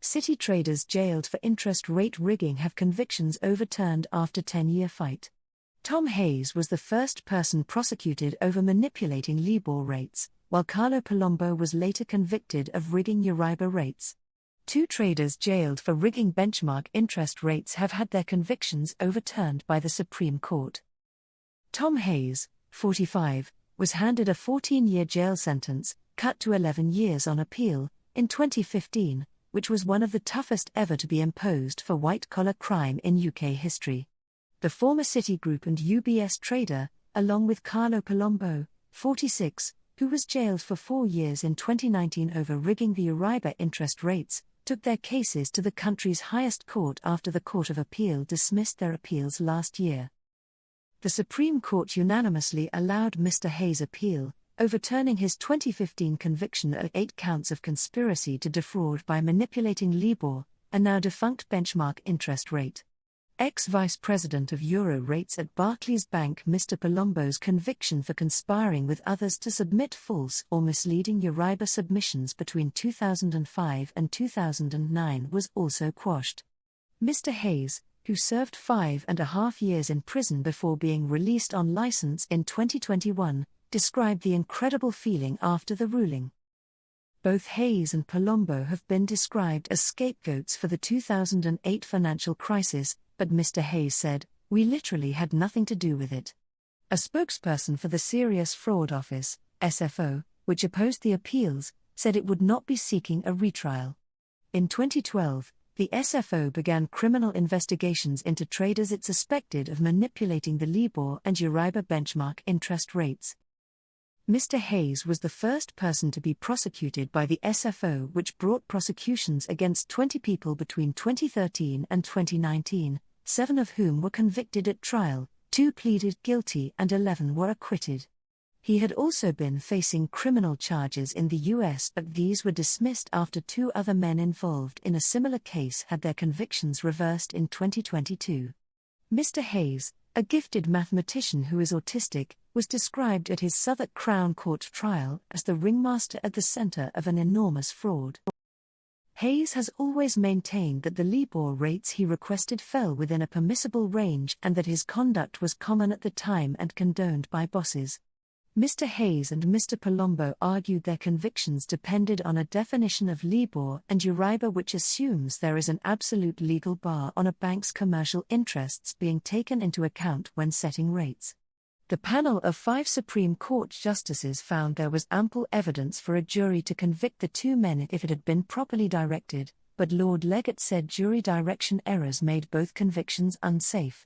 City traders jailed for interest rate rigging have convictions overturned after 10-year fight. Tom Hayes was the first person prosecuted over manipulating LIBOR rates, while Carlo Palombo was later convicted of rigging Euribor rates. Two traders jailed for rigging benchmark interest rates have had their convictions overturned by the Supreme Court. Tom Hayes, 45, was handed a 14-year jail sentence, cut to 11 years on appeal, in 2015, which was one of the toughest ever to be imposed for white-collar crime in UK history. The former Citigroup and UBS trader, along with Carlo Palombo, 46, who was jailed for 4 years in 2019 over rigging the Euribor interest rates, took their cases to the country's highest court after the Court of Appeal dismissed their appeals last year. The Supreme Court unanimously allowed Mr. Hayes' appeal, overturning his 2015 conviction of 8 counts of conspiracy to defraud by manipulating LIBOR, a now defunct benchmark interest rate. Ex-Vice President of Euro Rates at Barclays Bank Mr. Palombo's conviction for conspiring with others to submit false or misleading Euribor submissions between 2005 and 2009 was also quashed. Mr. Hayes, who served 5.5 years in prison before being released on license in 2021, described the incredible feeling after the ruling. Both Hayes and Palombo have been described as scapegoats for the 2008 financial crisis, but Mr. Hayes said, "We literally had nothing to do with it." A spokesperson for the Serious Fraud Office, SFO, which opposed the appeals, said it would not be seeking a retrial. In 2012, the SFO began criminal investigations into traders it suspected of manipulating the LIBOR and Euribor benchmark interest rates. Mr. Hayes was the first person to be prosecuted by the SFO, which brought prosecutions against 20 people between 2013 and 2019, 7 of whom were convicted at trial, 2 pleaded guilty and 11 were acquitted. He had also been facing criminal charges in the US, but these were dismissed after 2 other men involved in a similar case had their convictions reversed in 2022. Mr. Hayes, a gifted mathematician who is autistic, was described at his Southwark Crown Court trial as the ringmaster at the center of an enormous fraud. Hayes has always maintained that the LIBOR rates he requested fell within a permissible range and that his conduct was common at the time and condoned by bosses. Mr. Hayes and Mr. Palombo argued their convictions depended on a definition of LIBOR and Euribor which assumes there is an absolute legal bar on a bank's commercial interests being taken into account when setting rates. The panel of 5 Supreme Court justices found there was ample evidence for a jury to convict the 2 men if it had been properly directed, but Lord Leggett said jury direction errors made both convictions unsafe.